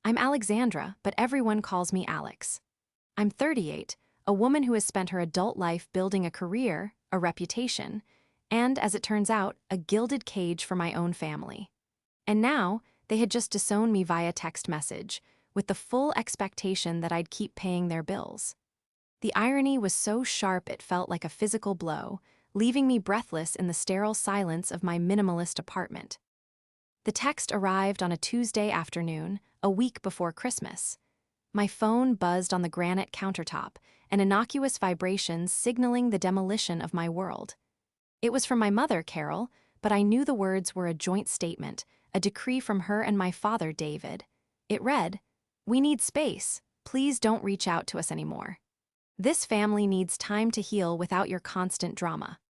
I'm Alexandra, but everyone calls me Alex. I'm 38, a woman who has spent her adult life building a career, a reputation, and, as it turns out, a gilded cage for my own family. And now, they had just disowned me via text message, with the full expectation that I'd keep paying their bills. The irony was so sharp it felt like a physical blow, leaving me breathless in the sterile silence of my minimalist apartment. The text arrived on a Tuesday afternoon, a week before Christmas. My phone buzzed on the granite countertop, an innocuous vibration signaling the demolition of my world. It was from my mother, Carol, but I knew the words were a joint statement, a decree from her and my father, David. It read, "We need space. Please don't reach out to us anymore. This family needs time to heal without your constant drama."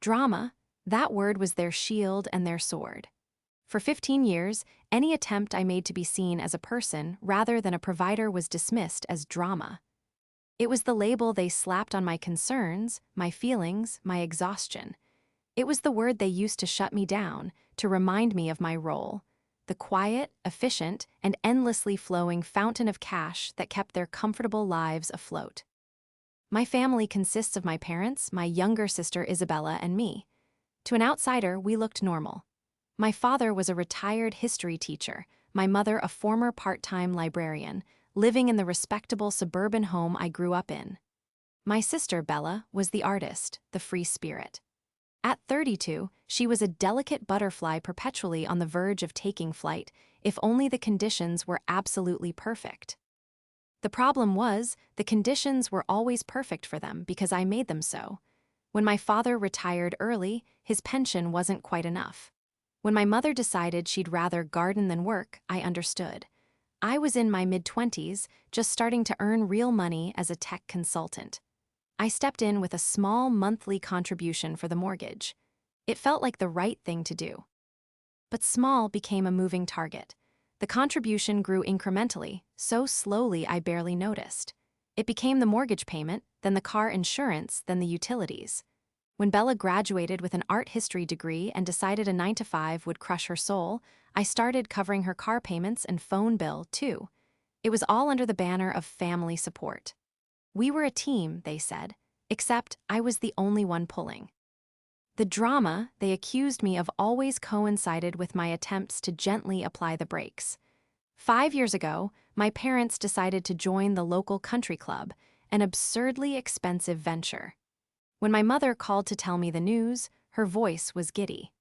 Drama, that word was their shield and their sword. For 15 years, any attempt I made to be seen as a person rather than a provider was dismissed as drama. It was the label they slapped on my concerns, my feelings, my exhaustion. It was the word they used to shut me down, to remind me of my role, the quiet, efficient, and endlessly flowing fountain of cash that kept their comfortable lives afloat. My family consists of my parents, my younger sister Isabella, and me. To an outsider, we looked normal. My father was a retired history teacher, my mother a former part-time librarian, living in the respectable suburban home I grew up in. My sister, Bella, was the artist, the free spirit. At 32, she was a delicate butterfly perpetually on the verge of taking flight, if only the conditions were absolutely perfect. The problem was, the conditions were always perfect for them because I made them so. When my father retired early, his pension wasn't quite enough. When my mother decided she'd rather garden than work, I understood. I was in my mid-20s, just starting to earn real money as a tech consultant. I stepped in with a small monthly contribution for the mortgage. It felt like the right thing to do. But small became a moving target. The contribution grew incrementally, so slowly I barely noticed. It became the mortgage payment, then the car insurance, then the utilities. When Bella graduated with an art history degree and decided a 9-to-5 would crush her soul, I started covering her car payments and phone bill, too. It was all under the banner of family support. We were a team, they said, except I was the only one pulling. The drama they accused me of always coincided with my attempts to gently apply the brakes. 5 years ago, my parents decided to join the local country club, an absurdly expensive venture. When my mother called to tell me the news, her voice was giddy.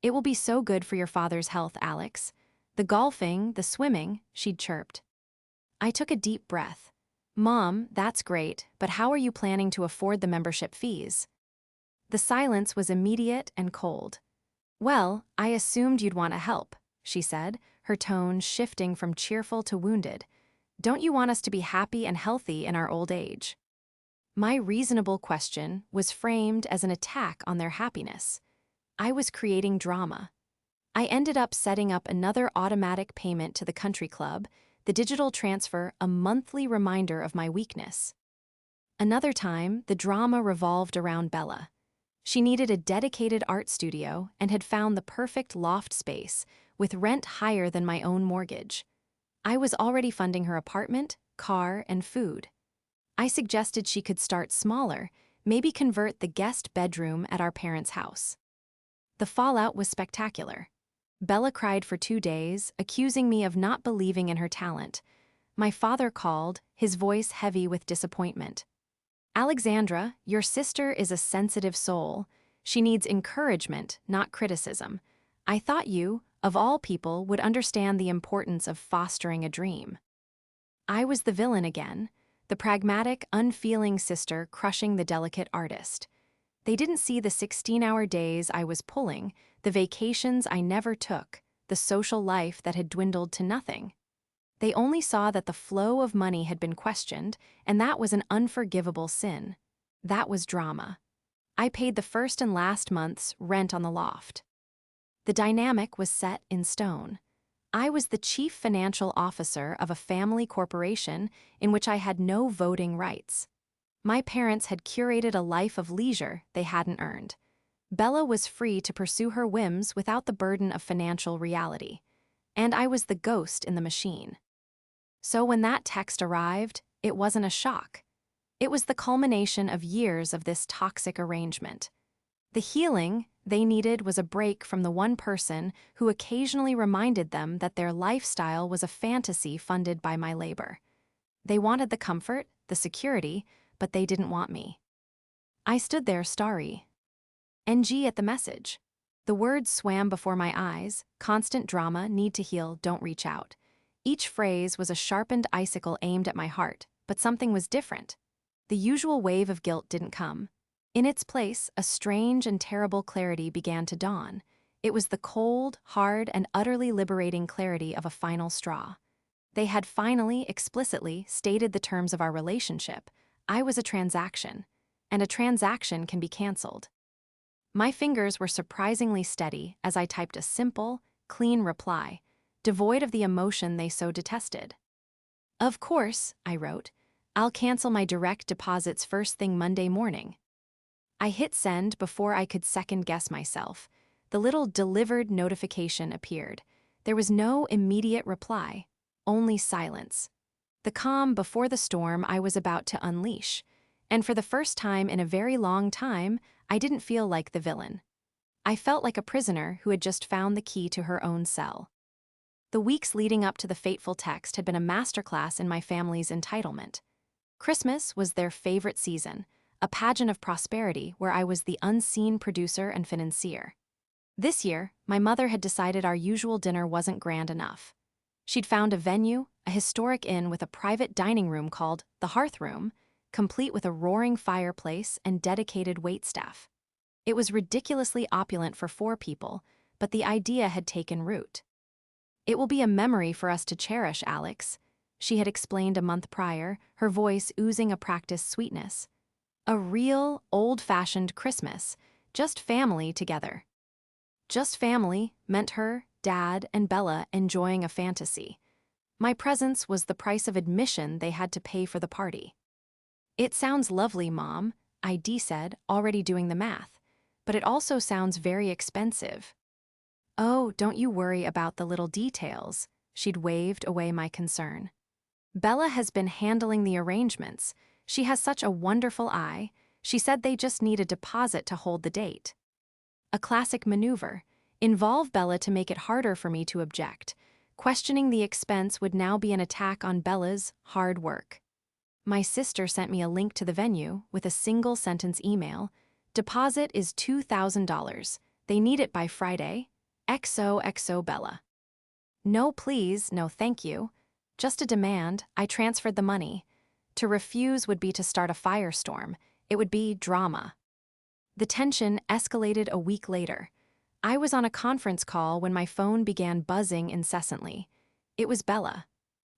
"It will be so good for your father's health, Alex. The golfing, the swimming," she'd chirped. I took a deep breath. "Mom, that's great, but how are you planning to afford the membership fees?" The silence was immediate and cold. "Well, I assumed you'd want to help," she said, her tone shifting from cheerful to wounded. "Don't you want us to be happy and healthy in our old age?" My reasonable question was framed as an attack on their happiness. I was creating drama. I ended up setting up another automatic payment to the country club, the digital transfer a monthly reminder of my weakness. Another time, the drama revolved around Bella. She needed a dedicated art studio and had found the perfect loft space, with rent higher than my own mortgage. I was already funding her apartment, car, and food. I suggested she could start smaller, maybe convert the guest bedroom at our parents' house. The fallout was spectacular. Bella cried for 2 days, accusing me of not believing in her talent. My father called, his voice heavy with disappointment. "Alexandra, your sister is a sensitive soul. She needs encouragement, not criticism. I thought you, of all people, would understand the importance of fostering a dream." I was the villain again, the pragmatic, unfeeling sister crushing the delicate artist. They didn't see the 16-hour days I was pulling, the vacations I never took, the social life that had dwindled to nothing. They only saw that the flow of money had been questioned, and that was an unforgivable sin. That was drama. I paid the first and last month's rent on the loft. The dynamic was set in stone. I was the chief financial officer of a family corporation in which I had no voting rights. My parents had curated a life of leisure they hadn't earned. Bella was free to pursue her whims without the burden of financial reality. and I was the ghost in the machine. So when that text arrived, it wasn't a shock. It was the culmination of years of this toxic arrangement. The healing they needed was a break from the one person who occasionally reminded them that their lifestyle was a fantasy funded by my labor. They wanted the comfort, the security, but they didn't want me. I stood there starry. NG at the message. The words swam before my eyes: constant drama, need to heal, don't reach out. Each phrase was a sharpened icicle aimed at my heart, but something was different. The usual wave of guilt didn't come. In its place, a strange and terrible clarity began to dawn. It was the cold, hard, and utterly liberating clarity of a final straw. They had finally, explicitly, stated the terms of our relationship. I was a transaction, and a transaction can be canceled. My fingers were surprisingly steady as I typed a simple, clean reply, devoid of the emotion they so detested. "Of course," I wrote, "I'll cancel my direct deposits first thing Monday morning." I hit send before I could second-guess myself. The little delivered notification appeared. There was no immediate reply, only silence. The calm before the storm I was about to unleash. And for the first time in a very long time, I didn't feel like the villain. I felt like a prisoner who had just found the key to her own cell. The weeks leading up to the fateful text had been a masterclass in my family's entitlement. Christmas was their favorite season, a pageant of prosperity where I was the unseen producer and financier. This year, my mother had decided our usual dinner wasn't grand enough. She'd found a venue, a historic inn with a private dining room called the Hearth Room, complete with a roaring fireplace and dedicated waitstaff. It was ridiculously opulent for 4 people, but the idea had taken root. "It will be a memory for us to cherish, Alex," she had explained a month prior, her voice oozing a practiced sweetness. A real, old-fashioned Christmas, just family together. Just family meant her, Dad, and Bella enjoying a fantasy. My presence was the price of admission they had to pay for the party. "It sounds lovely, Mom," ID said, already doing the math, "but it also sounds very expensive." "Oh, don't you worry about the little details," she'd waved away my concern. "Bella has been handling the arrangements. She has such a wonderful eye. She said they just need a deposit to hold the date." A classic maneuver. Involve Bella to make it harder for me to object. Questioning the expense would now be an attack on Bella's hard work. My sister sent me a link to the venue with a single-sentence email. "Deposit is $2,000. They need it by Friday. XOXO Bella." No please, no thank you. Just a demand. I transferred the money. To refuse would be to start a firestorm. It would be drama. The tension escalated a week later. I was on a conference call when my phone began buzzing incessantly. It was Bella.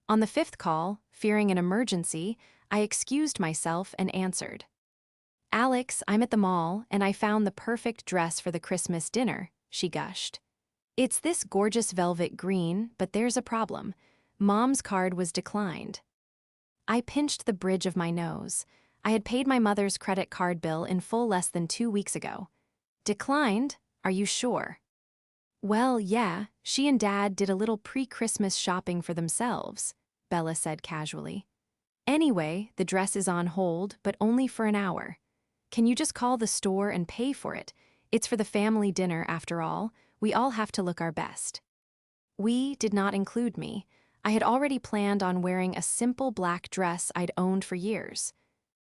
On the 5th call, fearing an emergency, I excused myself and answered. "Alex, I'm at the mall, and I found the perfect dress for the Christmas dinner," she gushed. "It's this gorgeous velvet green, but there's a problem. Mom's card was declined." I pinched the bridge of my nose. I had paid my mother's credit card bill in full less than 2 weeks ago. "Declined? Are you sure?" "Well, yeah, she and Dad did a little pre-Christmas shopping for themselves," Bella said casually. "Anyway, the dress is on hold, but only for an hour. Can you just call the store and pay for it? It's for the family dinner after all. We all have to look our best." We did not include me. I had already planned on wearing a simple black dress I'd owned for years.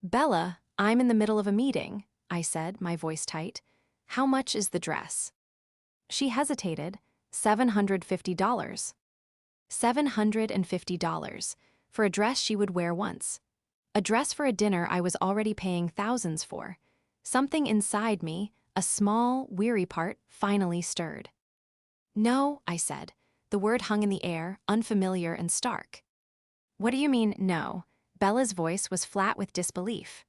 "Bella, I'm in the middle of a meeting," I said, my voice tight. "How much is the dress?" She hesitated. $750. $750 for a dress she would wear once. A dress for a dinner I was already paying thousands for. Something inside me, a small, weary part, finally stirred. "No," I said. The word hung in the air, unfamiliar and stark. "What do you mean, no?" Bella's voice was flat with disbelief.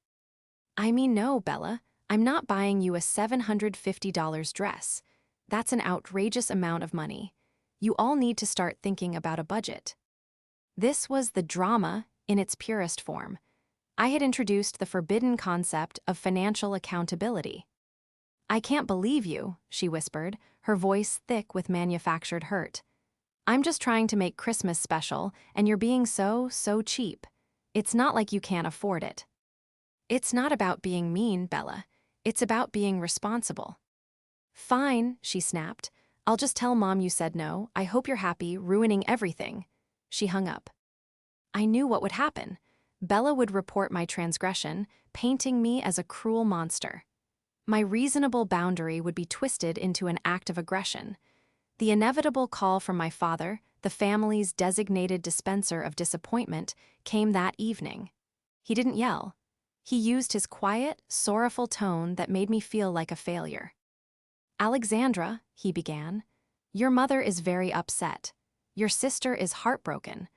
"I mean no, Bella. I'm not buying you a $750 dress. That's an outrageous amount of money. You all need to start thinking about a budget." This was the drama in its purest form. I had introduced the forbidden concept of financial accountability. "I can't believe you," she whispered, her voice thick with manufactured hurt. I'm just trying to make Christmas special, and you're being so cheap. It's not like you can't afford it. It's not about being mean, Bella. It's about being responsible. Fine, she snapped. I'll just tell Mom you said no. I hope you're happy, ruining everything. She hung up. I knew what would happen. Bella would report my transgression, painting me as a cruel monster. My reasonable boundary would be twisted into an act of aggression. The inevitable call from my father, the family's designated dispenser of disappointment, came that evening. He didn't yell. He used his quiet, sorrowful tone that made me feel like a failure. Alexandra, he began, your mother is very upset. Your sister is heartbroken.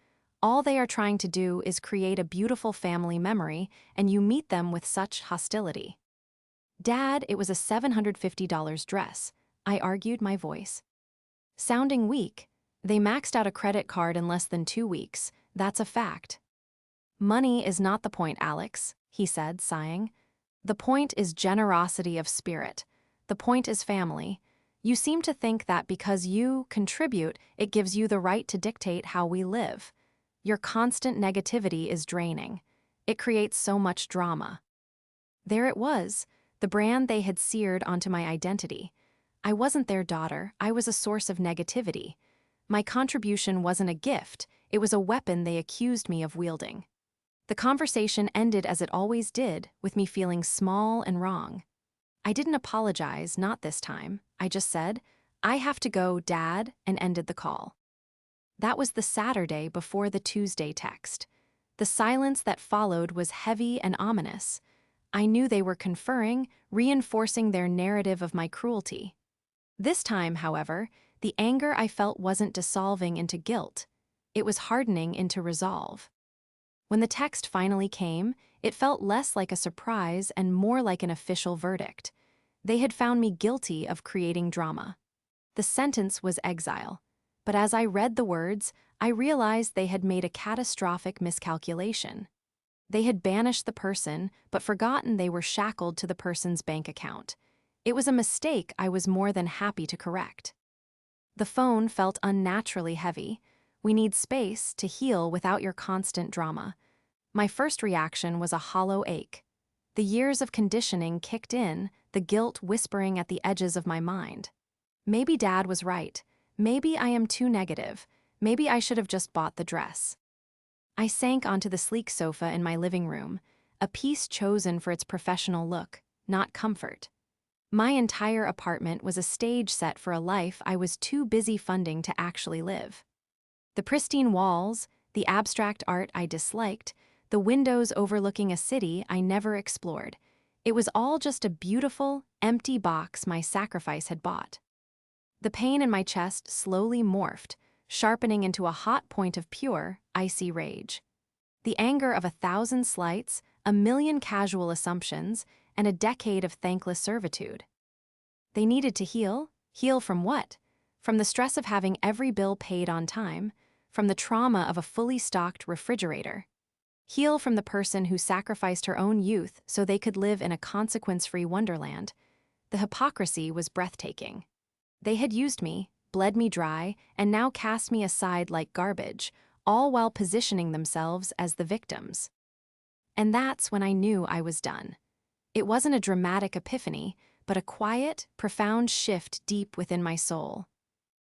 All they are trying to do is create a beautiful family memory, and you meet them with such hostility. Dad, it was a $750 dress, I argued, my voice sounding weak. They maxed out a credit card in less than 2 weeks. That's a fact. Money is not the point, Alex, he said, sighing. The point is generosity of spirit. The point is family. You seem to think that because you contribute, it gives you the right to dictate how we live. Your constant negativity is draining. It creates so much drama. There it was, the brand they had seared onto my identity. I wasn't their daughter, I was a source of negativity. My contribution wasn't a gift, it was a weapon they accused me of wielding. The conversation ended as it always did, with me feeling small and wrong. I didn't apologize, not this time. I just said, I have to go, Dad, and ended the call. That was the Saturday before the Tuesday text. The silence that followed was heavy and ominous. I knew they were conferring, reinforcing their narrative of my cruelty. This time, however, the anger I felt wasn't dissolving into guilt. It was hardening into resolve. When the text finally came, it felt less like a surprise and more like an official verdict. They had found me guilty of creating drama. The sentence was exile, but as I read the words, I realized they had made a catastrophic miscalculation. They had banished the person, but forgotten they were shackled to the person's bank account. It was a mistake I was more than happy to correct. The phone felt unnaturally heavy. We need space to heal without your constant drama. My first reaction was a hollow ache. The years of conditioning kicked in, the guilt whispering at the edges of my mind. Maybe Dad was right. Maybe I am too negative. Maybe I should have just bought the dress. I sank onto the sleek sofa in my living room, a piece chosen for its professional look, not comfort. My entire apartment was a stage set for a life I was too busy funding to actually live. The pristine walls, the abstract art I disliked, the windows overlooking a city I never explored. It was all just a beautiful, empty box my sacrifice had bought. The pain in my chest slowly morphed, sharpening into a hot point of pure, icy rage. The anger of 1,000 slights, a million casual assumptions, and a decade of thankless servitude. They needed to heal. Heal from what? From the stress of having every bill paid on time, from the trauma of a fully stocked refrigerator. Heal from the person who sacrificed her own youth so they could live in a consequence-free wonderland. The hypocrisy was breathtaking. They had used me, bled me dry, and now cast me aside like garbage, all while positioning themselves as the victims. And that's when I knew I was done. It wasn't a dramatic epiphany, but a quiet, profound shift deep within my soul.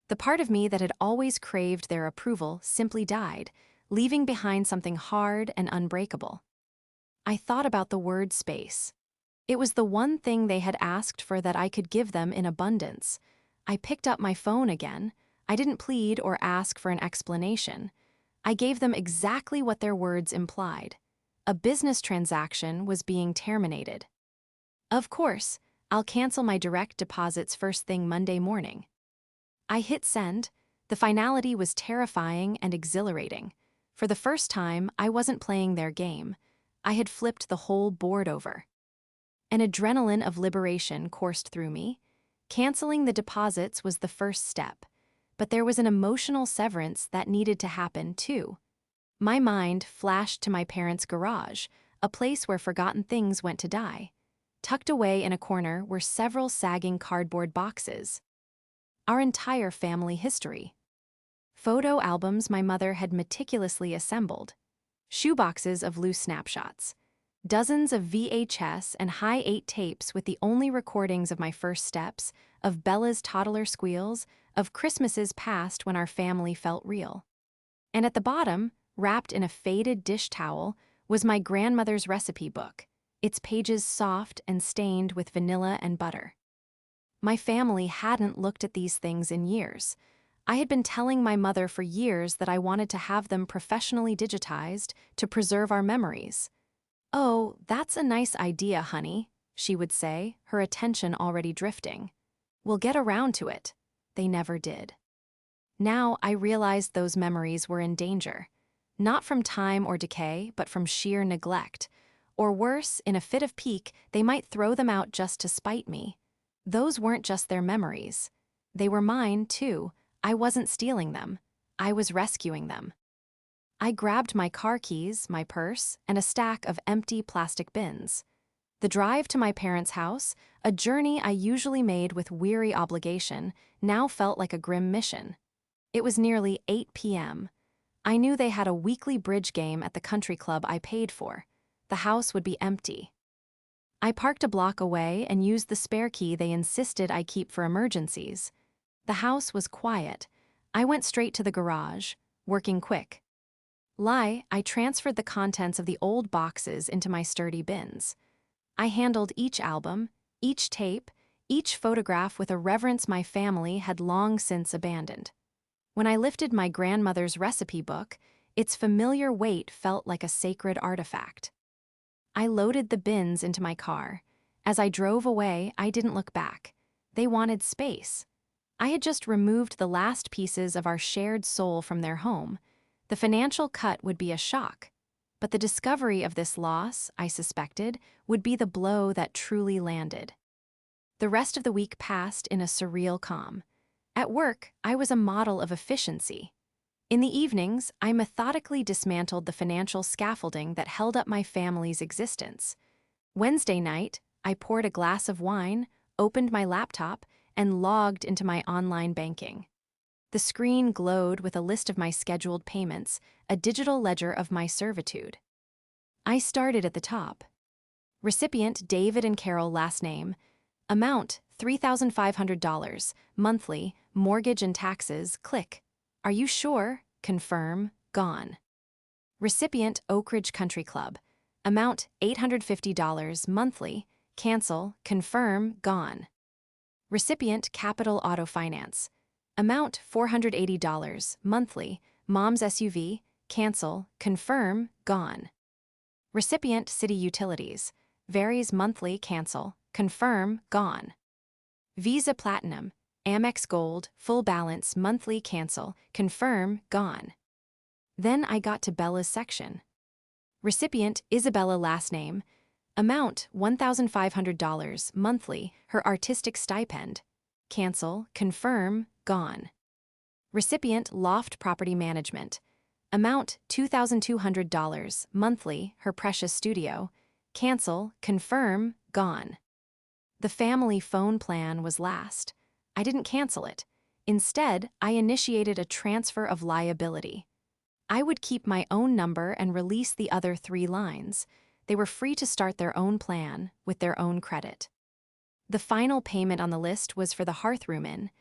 The part of me that had always craved their approval simply died, leaving behind something hard and unbreakable. I thought about the word space. It was the one thing they had asked for that I could give them in abundance. I picked up my phone again. I didn't plead or ask for an explanation. I gave them exactly what their words implied. A business transaction was being terminated. Of course, I'll cancel my direct deposits first thing Monday morning. I hit send. The finality was terrifying and exhilarating. For the first time, I wasn't playing their game. I had flipped the whole board over. An adrenaline of liberation coursed through me. Canceling the deposits was the first step, but there was an emotional severance that needed to happen too. My mind flashed to my parents' garage, a place where forgotten things went to die. Tucked away in a corner were several sagging cardboard boxes. Our entire family history. photo albums my mother had meticulously assembled, shoeboxes of loose snapshots, dozens of VHS and high-8 tapes with the only recordings of my first steps, of Bella's toddler squeals, of Christmases past when our family felt real. And at the bottom, wrapped in a faded dish towel, was my grandmother's recipe book, its pages soft and stained with vanilla and butter. My family hadn't looked at these things in years. I had been telling my mother for years that I wanted to have them professionally digitized to preserve our memories. "Oh, that's a nice idea, honey," she would say, her attention already drifting. "We'll get around to it." They never did. Now I realized those memories were in danger. Not from time or decay, but from sheer neglect. Or worse, in a fit of pique, they might throw them out just to spite me. Those weren't just their memories. They were mine, too. I wasn't stealing them. I was rescuing them. I grabbed my car keys, my purse, and a stack of empty plastic bins. The drive to my parents' house, a journey I usually made with weary obligation, now felt like a grim mission. It was nearly 8 p.m. I knew they had a weekly bridge game at the country club I paid for. The house would be empty. I parked a block away and used the spare key they insisted I keep for emergencies. The house was quiet. I went straight to the garage, working quick. I transferred the contents of the old boxes into my sturdy bins. I handled each album, each tape, each photograph with a reverence my family had long since abandoned. When I lifted my grandmother's recipe book, its familiar weight felt like a sacred artifact. I loaded the bins into my car. As I drove away, I didn't look back. They wanted space. I had just removed the last pieces of our shared soul from their home. The financial cut would be a shock. But the discovery of this loss, I suspected, would be the blow that truly landed. The rest of the week passed in a surreal calm. At work, I was a model of efficiency. In the evenings, I methodically dismantled the financial scaffolding that held up my family's existence. Wednesday night, I poured a glass of wine, opened my laptop, and logged into my online banking. The screen glowed with a list of my scheduled payments, a digital ledger of my servitude. I started at the top. Recipient David and Carol last name. Amount $3,500. Monthly, mortgage and taxes, click. Are you sure? Confirm, gone. Recipient Oak Ridge Country Club. Amount $850. Monthly, cancel, confirm, gone. Recipient Capital Auto Finance. Amount $480. Monthly, Mom's SUV, cancel, confirm, gone. Recipient City Utilities. Varies monthly, cancel, confirm, gone. Visa Platinum, Amex Gold, full balance, monthly, cancel, confirm, gone. Then I got to Bella's section. Recipient Isabella last name. Amount $1,500. Monthly, her artistic stipend. Cancel, confirm, gone. Recipient Loft Property Management. Amount $2,200. Monthly, her precious studio. Cancel, confirm, gone. The family phone plan was last. I didn't cancel it. Instead, I initiated a transfer of liability. I would keep my own number and release the other 3 lines. They were free to start their own plan with their own credit. The final payment on the list was for the hearthroom inn.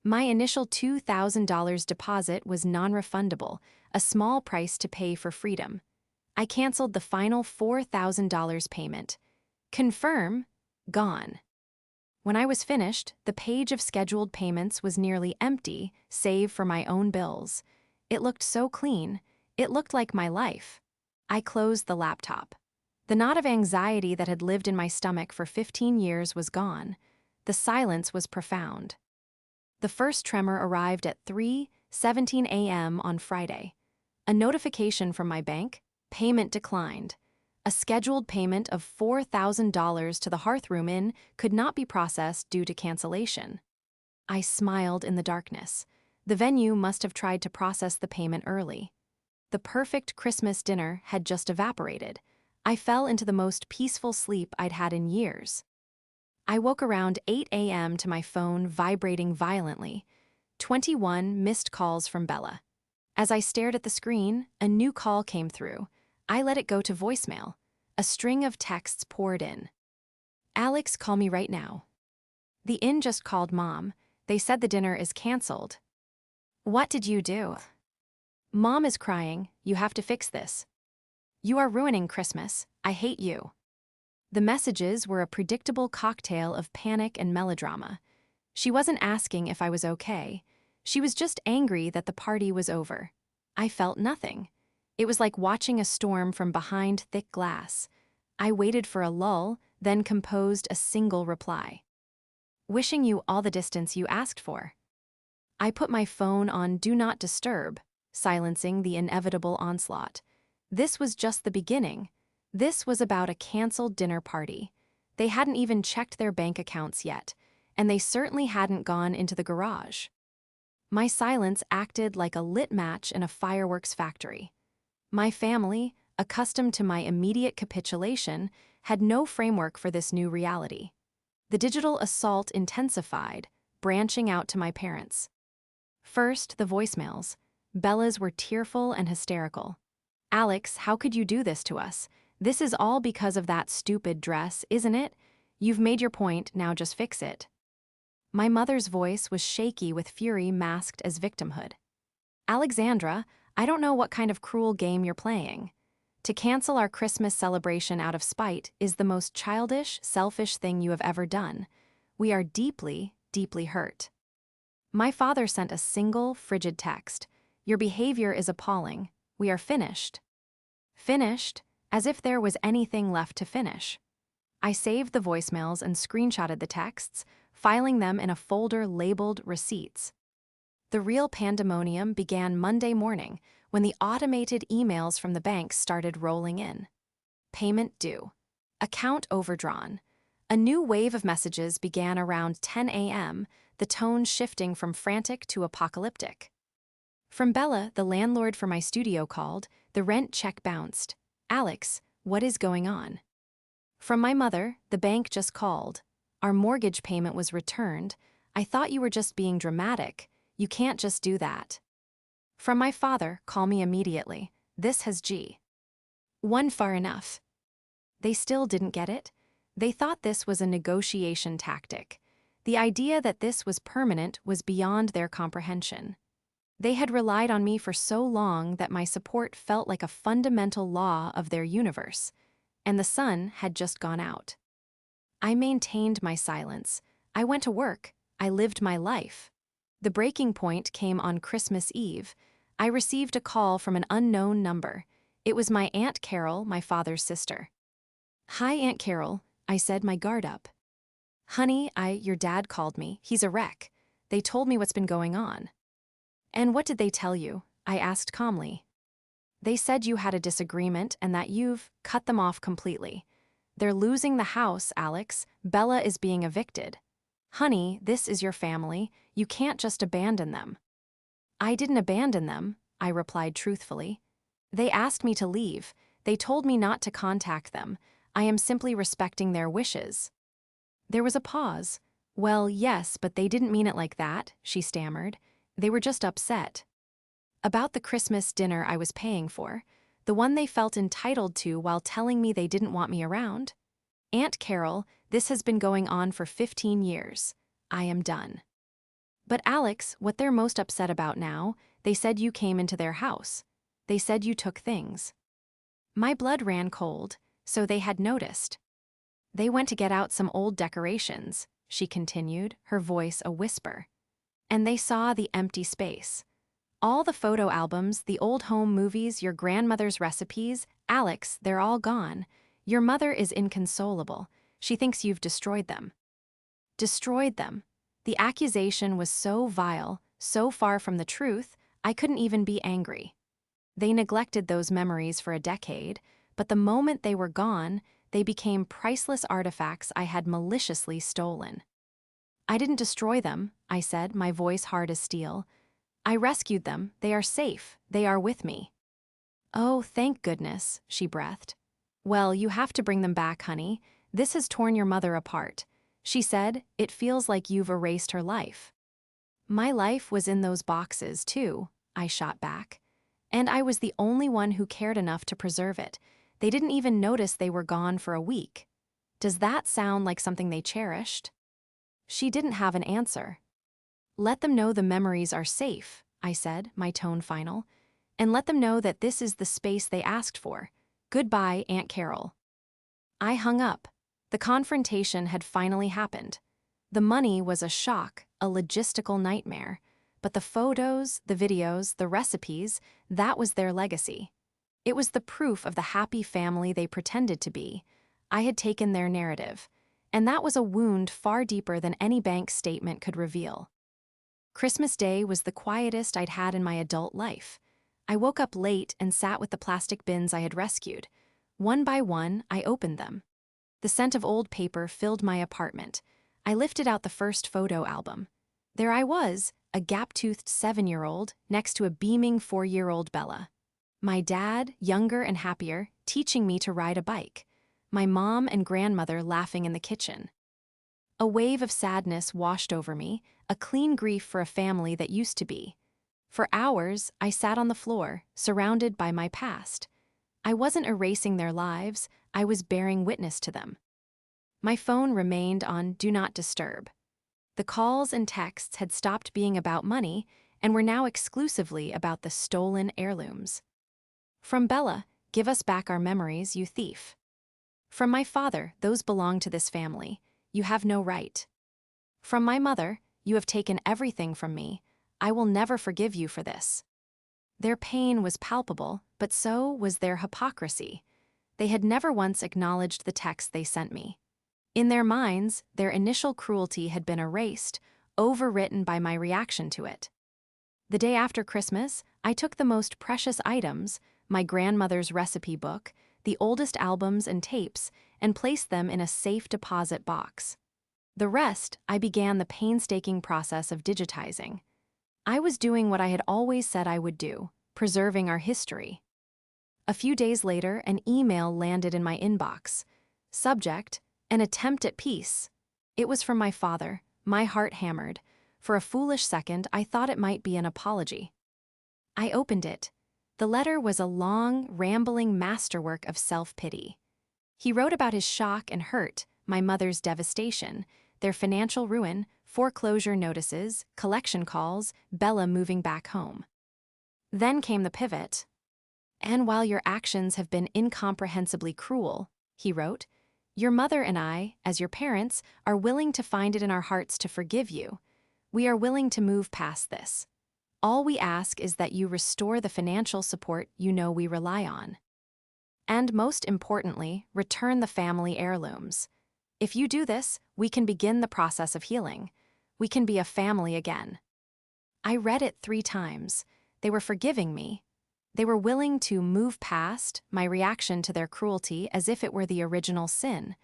My initial $2,000 deposit was non-refundable, a small price to pay for freedom. I canceled the final $4,000 payment. Confirm, gone. When I was finished, the page of scheduled payments was nearly empty, save for my own bills. It looked so clean. It looked like my life. I closed the laptop. The knot of anxiety that had lived in my stomach for 15 years was gone. The silence was profound. The first tremor arrived at 3:17 a.m. on Friday. A notification from my bank, payment declined. A scheduled payment of $4,000 to the hearthroom inn could not be processed due to cancellation. I smiled in the darkness. The venue must have tried to process the payment early. The perfect Christmas dinner had just evaporated. I fell into the most peaceful sleep I'd had in years. I woke around 8 a.m. to my phone vibrating violently. 21 missed calls from Bella. As I stared at the screen, a new call came through. I let it go to voicemail. A string of texts poured in. Alex, call me right now. The inn just called Mom. They said the dinner is canceled. What did you do? Mom is crying. You have to fix this. You are ruining Christmas. I hate you. The messages were a predictable cocktail of panic and melodrama. She wasn't asking if I was okay. She was just angry that the party was over. I felt nothing. It was like watching a storm from behind thick glass. I waited for a lull, then composed a single reply. Wishing you all the distance you asked for. I put my phone on Do Not Disturb, silencing the inevitable onslaught. This was just the beginning. This was about a canceled dinner party. They hadn't even checked their bank accounts yet, and they certainly hadn't gone into the garage. My silence acted like a lit match in a fireworks factory. My family, accustomed to my immediate capitulation, had no framework for this new reality. The digital assault intensified, branching out to my parents. First, the voicemails. Bella's were tearful and hysterical. Alex, how could you do this to us? This is all because of that stupid dress, isn't it? You've made your point, now just fix it. My mother's voice was shaky with fury masked as victimhood. Alexandra, I don't know what kind of cruel game you're playing. To cancel our Christmas celebration out of spite is the most childish, selfish thing you have ever done. We are deeply, deeply hurt. My father sent a single, frigid text. Your behavior is appalling. We are finished. Finished? As if there was anything left to finish. I saved the voicemails and screenshotted the texts, filing them in a folder labeled Receipts. The real pandemonium began Monday morning when the automated emails from the banks started rolling in. Payment due. Account overdrawn. A new wave of messages began around 10 a.m., the tone shifting from frantic to apocalyptic. From Bella, the landlord for my studio, called. The rent check bounced. Alex, what is going on? From my mother, the bank just called. Our mortgage payment was returned. I thought you were just being dramatic. You can't just do that. From my father, call me immediately. This has one far enough. They still didn't get it. They thought this was a negotiation tactic. The idea that this was permanent was beyond their comprehension. They had relied on me for so long that my support felt like a fundamental law of their universe, and the sun had just gone out. I maintained my silence. I went to work. I lived my life. The breaking point came on Christmas Eve. I received a call from an unknown number. It was my Aunt Carol, my father's sister. Hi, Aunt Carol, I said, my guard up. Honey, your dad called me. He's a wreck. They told me what's been going on. And what did they tell you? I asked calmly. They said you had a disagreement and that you've cut them off completely. They're losing the house, Alex. Bella is being evicted. Honey, this is your family. You can't just abandon them. I didn't abandon them, I replied truthfully. They asked me to leave. They told me not to contact them. I am simply respecting their wishes. There was a pause. Well, yes, but they didn't mean it like that, she stammered. They were just upset. About the Christmas dinner I was paying for, the one they felt entitled to while telling me they didn't want me around. Aunt Carol, this has been going on for 15 years. I am done. But Alex, what they're most upset about now, they said you came into their house. They said you took things. My blood ran cold, so they had noticed. They went to get out some old decorations, she continued, her voice a whisper. And they saw the empty space. All the photo albums, the old home movies, your grandmother's recipes, Alex, they're all gone. Your mother is inconsolable. She thinks you've destroyed them. Destroyed them. The accusation was so vile, so far from the truth, I couldn't even be angry. They neglected those memories for a decade, but the moment they were gone, they became priceless artifacts I had maliciously stolen. I didn't destroy them, I said, my voice hard as steel. I rescued them. They are safe. They are with me. Oh, thank goodness, she breathed. Well, you have to bring them back, honey. This has torn your mother apart. She said, it feels like you've erased her life. My life was in those boxes, too, I shot back. And I was the only one who cared enough to preserve it. They didn't even notice they were gone for a week. Does that sound like something they cherished? She didn't have an answer. Let them know the memories are safe, I said, my tone final. And let them know that this is the space they asked for. Goodbye, Aunt Carol. I hung up. The confrontation had finally happened. The money was a shock, a logistical nightmare. But the photos, the videos, the recipes, that was their legacy. It was the proof of the happy family they pretended to be. I had taken their narrative. And that was a wound far deeper than any bank statement could reveal. Christmas Day was the quietest I'd had in my adult life. I woke up late and sat with the plastic bins I had rescued. One by one, I opened them. The scent of old paper filled my apartment. I lifted out the first photo album. There I was, a gap-toothed 7-year-old, next to a beaming 4-year-old Bella. My dad, younger and happier, teaching me to ride a bike. My mom and grandmother laughing in the kitchen. A wave of sadness washed over me, a clean grief for a family that used to be. For hours, I sat on the floor, surrounded by my past. I wasn't erasing their lives, I was bearing witness to them. My phone remained on Do Not Disturb. The calls and texts had stopped being about money and were now exclusively about the stolen heirlooms. From Bella, give us back our memories, you thief. From my father, those belong to this family. You have no right. From my mother, you have taken everything from me. I will never forgive you for this. Their pain was palpable, but so was their hypocrisy. They had never once acknowledged the text they sent me. In their minds, their initial cruelty had been erased, overwritten by my reaction to it. The day after Christmas, I took the most precious items, my grandmother's recipe book, the oldest albums and tapes, and placed them in a safe deposit box. The rest, I began the painstaking process of digitizing. I was doing what I had always said I would do, preserving our history. A few days later, an email landed in my inbox. Subject, an attempt at peace. It was from my father, my heart hammered. For a foolish second, I thought it might be an apology. I opened it. The letter was a long, rambling masterwork of self-pity. He wrote about his shock and hurt, my mother's devastation, their financial ruin, foreclosure notices, collection calls, Bella moving back home. Then came the pivot. And while your actions have been incomprehensibly cruel, he wrote, your mother and I, as your parents, are willing to find it in our hearts to forgive you. We are willing to move past this. All we ask is that you restore the financial support you know we rely on. And most importantly, return the family heirlooms. If you do this, we can begin the process of healing. We can be a family again. I read it 3 times. They were forgiving me. They were willing to move past my reaction to their cruelty as if it were the original sin.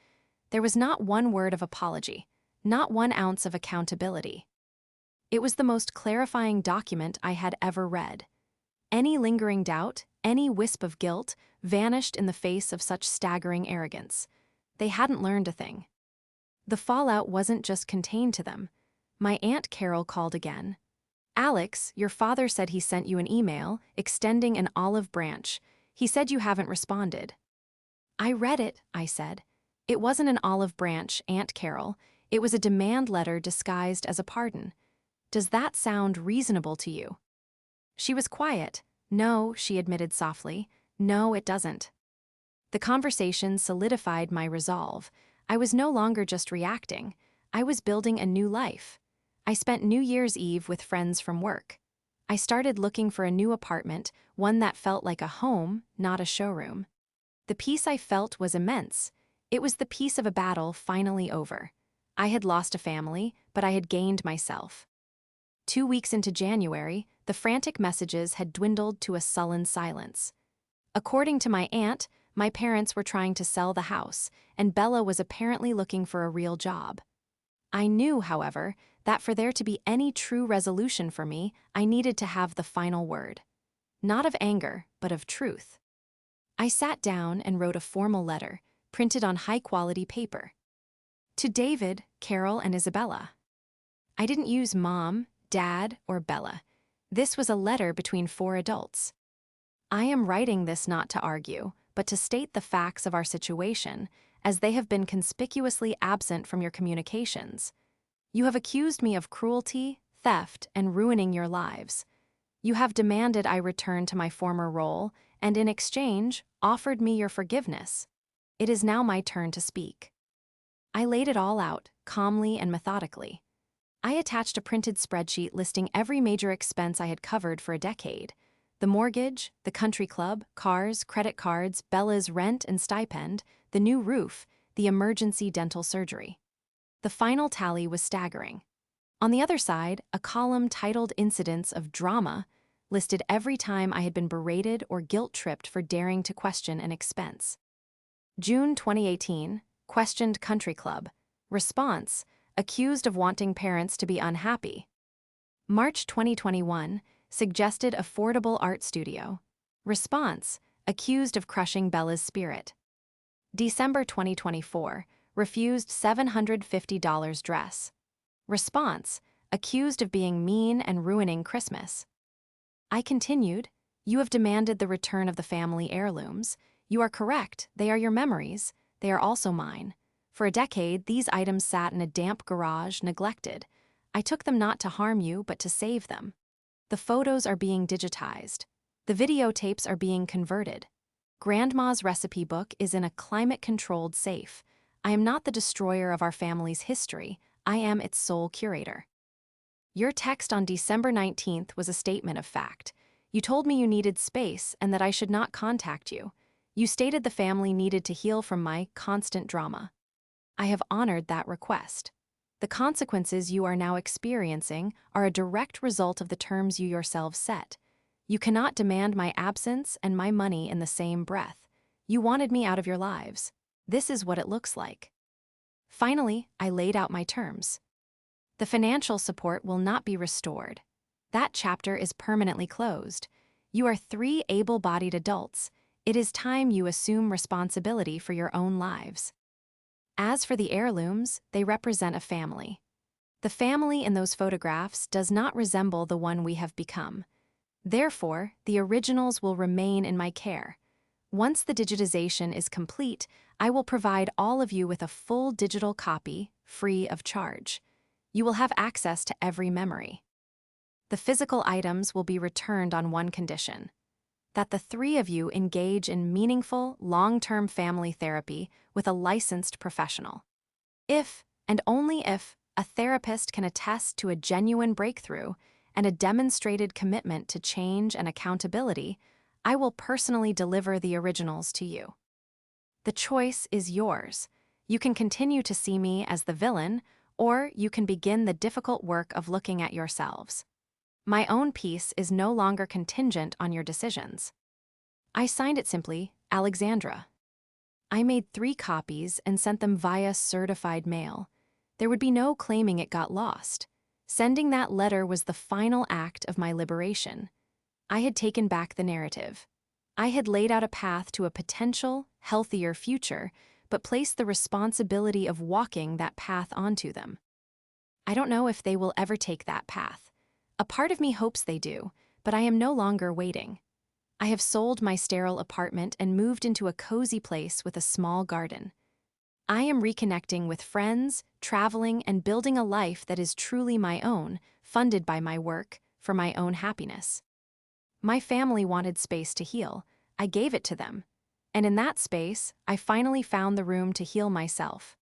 There was not one word of apology, not 1 ounce of accountability. It was the most clarifying document I had ever read. Any lingering doubt, any wisp of guilt, vanished in the face of such staggering arrogance. They hadn't learned a thing. The fallout wasn't just contained to them. My Aunt Carol called again. Alex, your father said he sent you an email extending an olive branch. He said you haven't responded. I read it, I said. It wasn't an olive branch, Aunt Carol. It was a demand letter disguised as a pardon. Does that sound reasonable to you? She was quiet. No, she admitted softly. No, it doesn't. The conversation solidified my resolve. I was no longer just reacting. I was building a new life. I spent New Year's Eve with friends from work. I started looking for a new apartment, one that felt like a home, not a showroom. The peace I felt was immense. It was the peace of a battle finally over. I had lost a family, but I had gained myself. 2 weeks into January, the frantic messages had dwindled to a sullen silence. According to my aunt, my parents were trying to sell the house, and Bella was apparently looking for a real job. I knew, however, that for there to be any true resolution for me, I needed to have the final word. Not of anger, but of truth. I sat down and wrote a formal letter, printed on high-quality paper. To David, Carol, and Isabella. I didn't use Mom, Dad, or Bella. This was a letter between 4 adults. I am writing this not to argue, but to state the facts of our situation, as they have been conspicuously absent from your communications. You have accused me of cruelty, theft, and ruining your lives. You have demanded I return to my former role, and in exchange, offered me your forgiveness. It is now my turn to speak. I laid it all out, calmly and methodically. I attached a printed spreadsheet listing every major expense I had covered for a decade: the mortgage, the country club, cars, credit cards, Bella's rent and stipend, the new roof, the emergency dental surgery. The final tally was staggering. On the other side, a column titled Incidents of Drama listed every time I had been berated or guilt-tripped for daring to question an expense. June 2018, questioned country club. Response, accused of wanting parents to be unhappy. March 2021, suggested affordable art studio. Response, accused of crushing Bella's spirit. December 2024, refused $750 dress. Response, accused of being mean and ruining Christmas. I continued, you have demanded the return of the family heirlooms. You are correct, they are your memories. They are also mine. For a decade, these items sat in a damp garage, neglected. I took them not to harm you, but to save them. The photos are being digitized. The videotapes are being converted. Grandma's recipe book is in a climate-controlled safe. I am not the destroyer of our family's history. I am its sole curator. Your text on December 19th was a statement of fact. You told me you needed space and that I should not contact you. You stated the family needed to heal from my constant drama. I have honored that request. The consequences you are now experiencing are a direct result of the terms you yourselves set. You cannot demand my absence and my money in the same breath. You wanted me out of your lives. This is what it looks like. Finally, I laid out my terms. The financial support will not be restored. That chapter is permanently closed. You are 3 able-bodied adults. It is time you assume responsibility for your own lives. As for the heirlooms, they represent a family. The family in those photographs does not resemble the one we have become. Therefore, the originals will remain in my care. Once the digitization is complete, I will provide all of you with a full digital copy, free of charge. You will have access to every memory. The physical items will be returned on one condition: that the 3 of you engage in meaningful, long-term family therapy with a licensed professional. If, and only if, a therapist can attest to a genuine breakthrough and a demonstrated commitment to change and accountability, I will personally deliver the originals to you. The choice is yours. You can continue to see me as the villain, or you can begin the difficult work of looking at yourselves. My own peace is no longer contingent on your decisions. I signed it simply, Alexandra. I made 3 copies and sent them via certified mail. There would be no claiming it got lost. Sending that letter was the final act of my liberation. I had taken back the narrative. I had laid out a path to a potential, healthier future, but placed the responsibility of walking that path onto them. I don't know if they will ever take that path. A part of me hopes they do, but I am no longer waiting. I have sold my sterile apartment and moved into a cozy place with a small garden. I am reconnecting with friends, traveling, and building a life that is truly my own, funded by my work, for my own happiness. My family wanted space to heal. I gave it to them. And in that space, I finally found the room to heal myself.